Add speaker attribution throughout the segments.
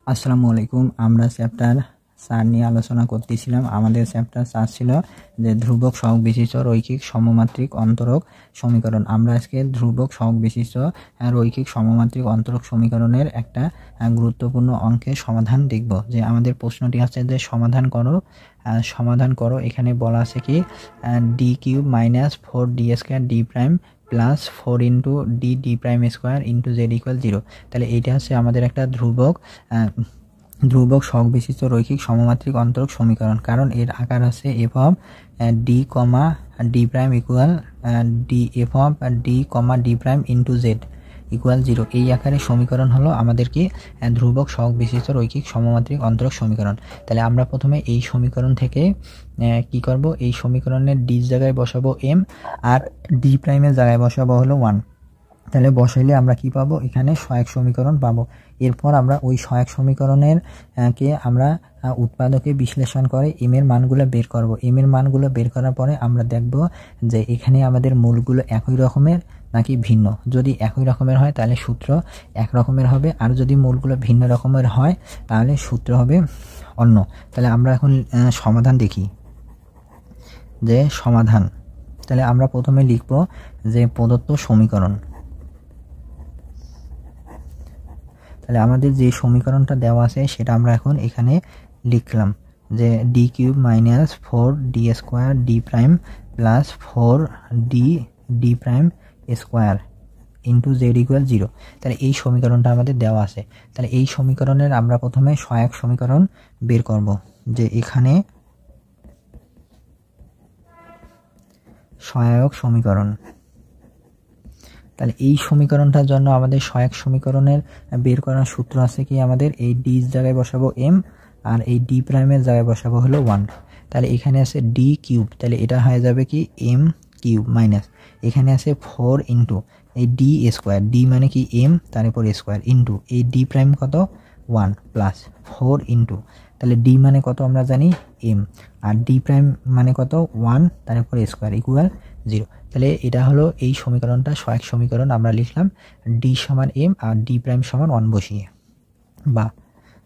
Speaker 1: আসসালামু আলাইকুম। আমরা চ্যাপ্টার 4 নিয়ে আলোচনা করতেছিলাম। আমাদের চ্যাপ্টার 4 ছিল যে ধ্রুবক সহগ বিশিষ্ট রৈখিক সমমাত্রিক অন্তরক সমীকরণ। আমরা আজকে ধ্রুবক সহগ বিশিষ্ট রৈখিক সমমাত্রিক অন্তরক সমীকরণের একটা গুরুত্বপূর্ণ অঙ্কের সমাধান দেখব। যে আমাদের প্রশ্নটি আছে যে সমাধান করো। এখানে বলা আছে কি D cube minus 4d square D prime plus 4 into D prime square into Z equal 0। তাহলে এইটা হচ্ছে আমাদের একটা ধ্রুবক সহগ বিশিষ্ট রৈখিক সমমাত্রিক অন্তরক সমীকরণ। কারণ এর আকার আছে F of D comma D prime equal F of D comma D prime into Z equal 0। এই আকারে সমীকরণ হলো আমাদের কি ধ্রুবক সহগ বিশিষ্ট রৈখিক সমমাত্রিক অন্তরক সমীকরণ। তাহলে আমরা প্রথমে এই সমীকরণ থেকে কি করব, এই সমীকরণের ডি জায়গায় বসাবো এম আর ডি প্রাইমের জায়গায় বসাবো হলো 1। তাহলে বসাইলে আমরা কি পাবো, এখানে সহায়ক সমীকরণ পাবো। এরপর আমরা ওই সহায়ক সমীকরণের কে আমরা উৎপাদকে বিশ্লেষণ করে এম এর মানগুলো বের করব। এম এর মানগুলো বের করার পরে আমরা দেখব যে এখানে আমাদের মূলগুলো একই রকমের নাকি ভিন্ন। যদি একই রকমের হয় তাহলে সূত্র এক রকমের হবে, আর যদি মূলগুলো ভিন্ন রকমের হয় তাহলে সূত্র হবে অন্য। তাহলে আমরা এখন সমাধান দেখি যে সমাধান। তাহলে আমরা প্রথমে লিখব যে প্রদত্ত সমীকরণ। তাহলে আমাদের যে সমীকরণটা দেওয়া আছে সেটা আমরা এখন এখানে লিখলাম যে D cube minus 4d square D prime plus 4d prime square into Z equal 0। তাহলে এই সমীকরণটা আমাদের দেওয়া আছে। তাহলে এই সমীকরণের আমরা প্রথমে সহায়ক সমীকরণ বের করব। যে এখানে সহায়ক সমীকরণ, তাহলে এই সমীকরণটার জন্য আমাদের সহায়ক সমীকরণের বের করার সূত্র আছে কি, আমাদের এই ডি জায়গায় বসাবো এম আর এই ডি প্রাইমের জায়গায় বসাবো হলো 1। তাহলে এখানে আছে ডি কিউব, তাহলে এটা হয়ে যাবে কি এম কিউব মাইনাস এখানে আছে 4 ইন্টু এই ডি স্কোয়ার, ডি মানে কি এম তার উপর স্কোয়ার ইন্টু এই ডি প্রাইম কত 1 প্লাস 4 ইন্টু, তাহলে ডি মানে কত আমরা জানি এম আর ডি প্রাইম মানে কত 1 তার উপর স্কোয়ার ইকুয়াল 0। তাহলে এটা হলো এই সমীকরণটা সহায়ক সমীকরণ। আমরা লিখলাম ডি সমান এম আর ডি প্রাইম সমান 1 বসিয়ে, বা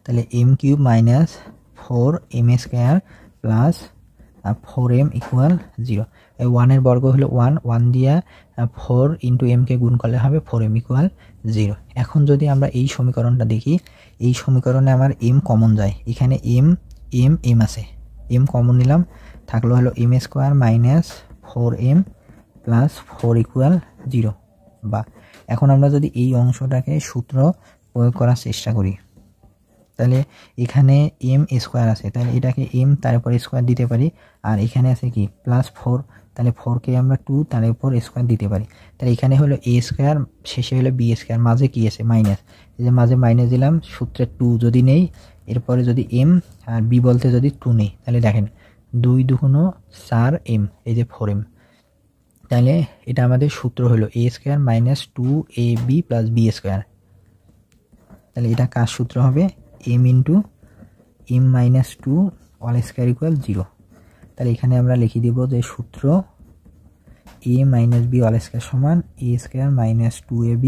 Speaker 1: তাহলে m cube minus 4m square plus 4m equal 0। এই 1 এর বর্গ হলো 1 দিয়ে 4 ইন্টু এমকে গুণ করলে হবে 4m ইকুয়াল 0। এখন যদি আমরা এই সমীকরণটা দেখি, এই সমীকরণে আমার এম কমন যায়, এখানে এম আছে, এম কমন নিলাম, থাকলো হলো m square minus 4m plus 4 equal 0। বা এখন আমরা যদি এই অংশটাকে সূত্র প্রয়োগ করার চেষ্টা করি, তাহলে এখানে এম স্কোয়ার আছে, তাহলে এটাকে এম তার উপর স্কোয়ার দিতে পারি, আর এখানে আছে কি প্লাস 4, তাহলে 4কে আমরা 2 তার উপর স্কোয়ার দিতে পারি। তাহলে এখানে হলো এ স্কোয়ার, শেষে হলো বি স্কোয়ার, মাঝে কি আছে মাইনাস, এই যে মাঝে মাইনাস দিলাম, সূত্রে 2 যদি নেই, এরপরে যদি এম আর বি বলতে যদি 2 নেই, তাহলে দেখেন 2 দুগুণ 4m, এই যে 4m। তাহলে এটা আমাদের সূত্র হলো a square minus 2ab plus b square. তাহলে এটা কার সূত্র হবে m into m minus 2 all square equal 0। তাহলে এখানে আমরা লিখে দিব যে সূত্র a minus b all square সমান a square minus 2ab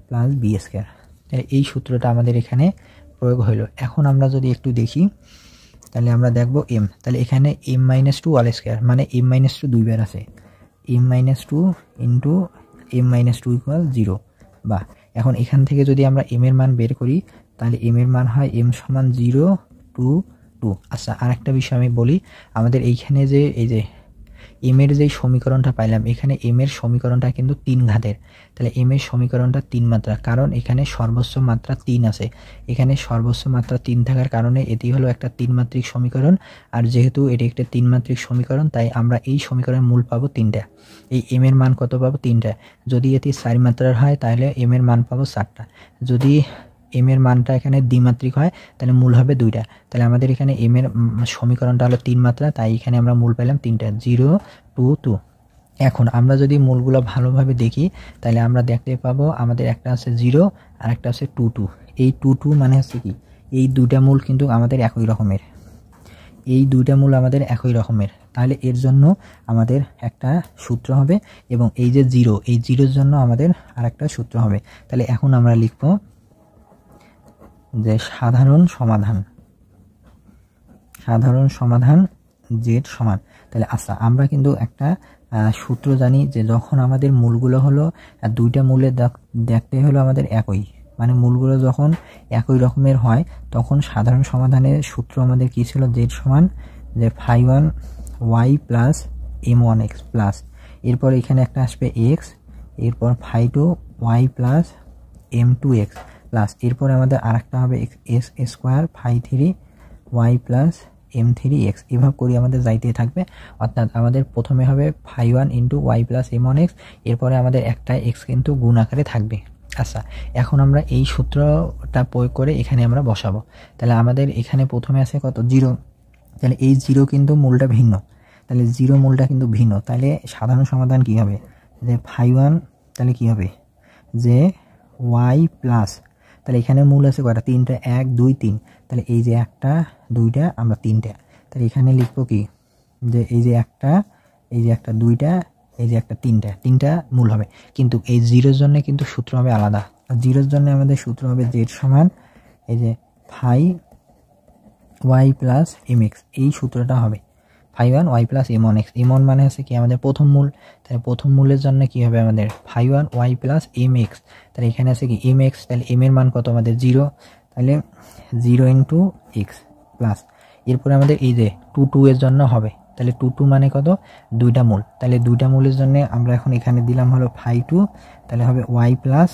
Speaker 1: plus b square. তাহলে এই সূত্রটা আমাদের এখানে প্রয়োগ হলো। এখন আমরা যদি একটু দেখি, তাহলে আমরা দেখব এম, তাহলে এখানে এম মাইনাস 2 অল স্কোয়ার মানে এম মাইনাস 2 দুইবার আছে, m minus 2 into m minus 2 equal 0। বা এখন এখান থেকে যদি আমরা এম এর মান বের করি, তাহলে এম এর মান হয় এম সমান 0 2 2। আচ্ছা, আর একটা বিষয় আমি বলি, আমাদের এইখানে যে এই যে এম এর যে সমীকরণটা পাইলাম, এখানে এম এর সমীকরণটা কিন্তু 3 ঘাতের। তাহলে এম এর সমীকরণটা 3 মাত্রা, কারণ এখানে সর্বোচ্চ মাত্রা 3 আছে। এখানে সর্বোচ্চ মাত্রা 3 থাকার কারণে এটি হলো একটা 3 মাত্রিক সমীকরণ। আর যেহেতু এটি একটা 3 মাত্রিক সমীকরণ, তাই আমরা এই সমীকরণের মূল পাবো 3টা। এই এম এর মান কত পাবো 3টা। যদি এটি 4 মাত্রার হয় তাহলে এম এর মান পাবো 4টা। যদি এম এর মানটা এখানে দ্বিমাত্রিক হয় তাহলে মূল হবে 2টা। তাহলে আমাদের এখানে এম এর সমীকরণটা হলো 3 মাত্রা, তাই এখানে আমরা মূল পেলাম 3টা, 0 2 2। এখন আমরা যদি মূলগুলো ভালোভাবে দেখি, তাহলে আমরা দেখতে পাবো আমাদের একটা আছে 0 আর একটা আছে 2 2। এই 2 2 মানে হচ্ছে কি, এই দুইটা মূল কিন্তু আমাদের একই রকমের, এই দুইটা মূল আমাদের একই রকমের। তাহলে এর জন্য আমাদের একটা সূত্র হবে, এবং এই যে 0, এই 0-এর জন্য আমাদের আরেকটা সূত্র হবে। তাহলে এখন আমরা লিখব যে সাধারণ সমাধান z সমান। তাহলে আচ্ছা, আমরা কিন্তু একটা সূত্র জানি যে যখন আমাদের মূলগুলো হলো দুইটা মূলের দেখতে হলো আমাদের একই, মানে মূলগুলো যখন একই রকমের হয় তখন সাধারণ সমাধানের সূত্র আমাদের কি ছিল, z সমান যে φ1y প্লাস m1x প্লাস, এরপর এখানে একটা আসবে x, এরপর φ2y প্লাস m2x প্লাস, এরপর আমাদের আরেকটা হবে s square φ3y plus m3x। এভাবে করে আমাদের যাইতে থাকবে, অর্থাৎ আমাদের প্রথমে হবে φ1 ইন্টু ওয়াই প্লাস m1x, এরপরে আমাদের একটা x কিন্তু গুণ আকারে থাকবে। আচ্ছা, এখন আমরা এই সূত্রটা প্রয়োগ করে এখানে আমরা বসাবো। তাহলে আমাদের এখানে প্রথমে আছে কত, 0। তাহলে এই 0 কিন্তু মূলটা ভিন্ন, তাহলে 0 মূলটা কিন্তু ভিন্ন। তাহলে সাধারণ সমাধান কি হবে, যে φ1 তাহলে কি হবে যে y প্লাস, তাহলে এখানে মূল আছে কয়টা, 3টা, 1 2 3, তাহলে এই যে 1টা 2টা আমরা 3টা, তাহলে এখানে লিখবো কি যে এই যে 1টা, এই যে 1টা 2টা, এই যে 1টা 3টা মূল হবে। কিন্তু এই 0-এর জন্য কিন্তু সূত্র হবে আলাদা। 0-এর জন্য আমাদের সূত্র হবে z সমান এই যে φ1y প্লাস mx, এই সূত্রটা হবে φ1y প্লাস m1x। m1 মানে হচ্ছে কি আমাদের প্রথম মূল, তাহলে প্রথম মূলের জন্য কি হবে আমাদের φ1y প্লাস mx, তাহলে এখানে আছে কি mx, তাহলে m এর মান কত আমাদের 0, তাহলে 0 ইন্টু এক্স প্লাস, এরপরে আমাদের এই যে 2 এর জন্য হবে, তাহলে 2 মানে কত, দুইটা মূল, তাহলে দুইটা মূলের জন্য আমরা এখন এখানে দিলাম হলো φ2, তাহলে হবে y প্লাস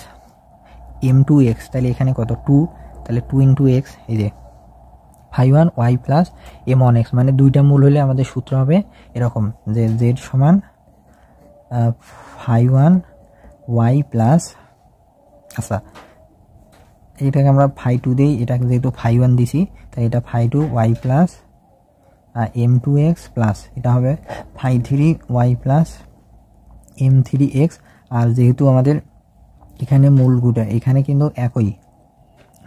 Speaker 1: m2x, তাহলে এখানে কত 2, তাহলে 2 ইন্টু এক্স, এই যে φ1y প্লাস m1x, মানে দুইটা মূল হলে আমাদের সূত্র হবে এরকম যে z সমান φ1y প্লাস, আচ্ছা এটাকে আমরা φ2 দিই, এটাকে যেহেতু φ1 দিছি তাই এটা φ2y প্লাস m2x প্লাস, এটা হবে φ3y প্লাস m3x। আর যেহেতু আমাদের এখানে মূলগুলো এখানে কিন্তু একই,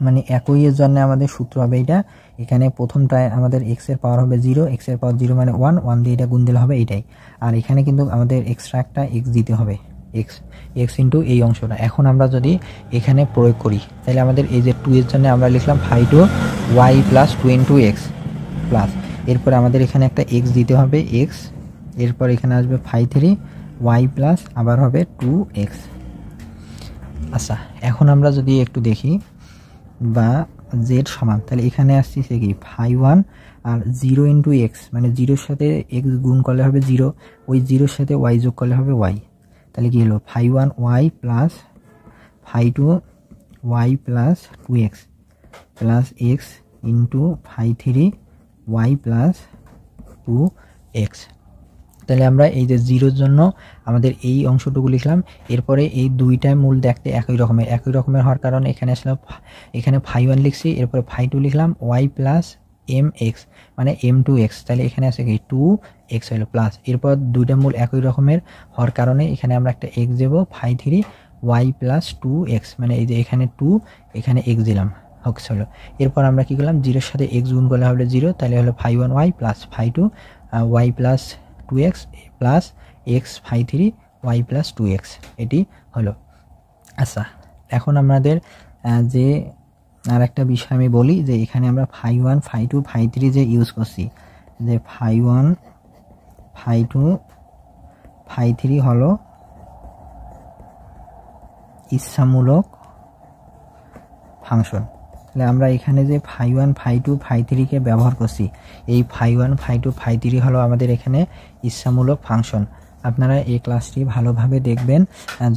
Speaker 1: মানে একই এর জন্য আমাদের সূত্র হবে এটা, এখানে প্রথমটায় আমাদের x এর পাওয়ার হবে 0, x এর পাওয়ার 0 মানে 1 দিয়ে এটা গুণ দিলে হবে এটাই, আর এখানে কিন্তু আমাদের এক্সট্রা একটা x দিতে হবে, x ইন্টু এই অংশটা। এখন আমরা যদি এখানে প্রয়োগ করি তাহলে আমাদের এই যে 2 এর জন্য আমরা লিখলাম φ2y plus 2 into x plus, এরপর আমাদের এখানে একটা x দিতে হবে x, এরপর এখানে আসবে φ3y প্লাস আবার হবে 2x। আচ্ছা, এখন আমরা যদি একটু দেখি বা z সমান, তাহলে এখানে আসছে কি φ1 আর 0 ইন্টু এক্স, মানে 0-এর সাথে x গুণ করলে হবে 0, ওই 0-এর সাথে y যোগ করলে হবে y, তাহলে কি হলো φ1y plus φ2y plus 2x plus x into φ3y plus 2x। তাহলে আমরা এই যে 0-এর জন্য আমাদের এই অংশটুকু লিখলাম, এরপরে এই দুইটা মূল দেখতে একই রকমের হওয়ার কারণে এখানে আসলে এখানে φ1 লিখছি, এরপরে φ2 লিখলাম y প্লাস mx মানে m2x, তাহলে এখানে আছে কি 2x হলো প্লাস, এরপর দুইটা মূল একই রকমের হওয়ার কারণে এখানে আমরা একটা x দেব φ3y প্লাস 2x, মানে এই যে এখানে 2 এখানে x দিলাম হলো। এরপর আমরা কি করলাম, 0-এর সাথে x গুণ করলে হবে 0, তাহলে হলো φ1y plus φ2y plus 2x plus x φ3y plus 2x, এটি হলো। আচ্ছা, এখন আমাদের যে আর একটা বিষয় আমি বলি যে এখানে আমরা φ1 φ2 φ3 যে ইউজ করছি, যে φ1 φ2 φ3 হলো ইচ্ছামূলক ফাংশন। তাহলে আমরা এখানে যে φ1 φ2 φ3 কে ব্যবহার করছি, এই φ1 φ2 φ3 হলো আমাদের এখানে ইচ্ছামূলক ফাংশন। আপনারা এই ক্লাসটি ভালোভাবে দেখবেন,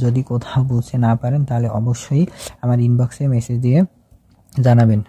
Speaker 1: যদি কোথাও বুঝতে না পারেন তাহলে অবশ্যই আমার ইনবক্সে মেসেজ দিয়ে জানাবেন।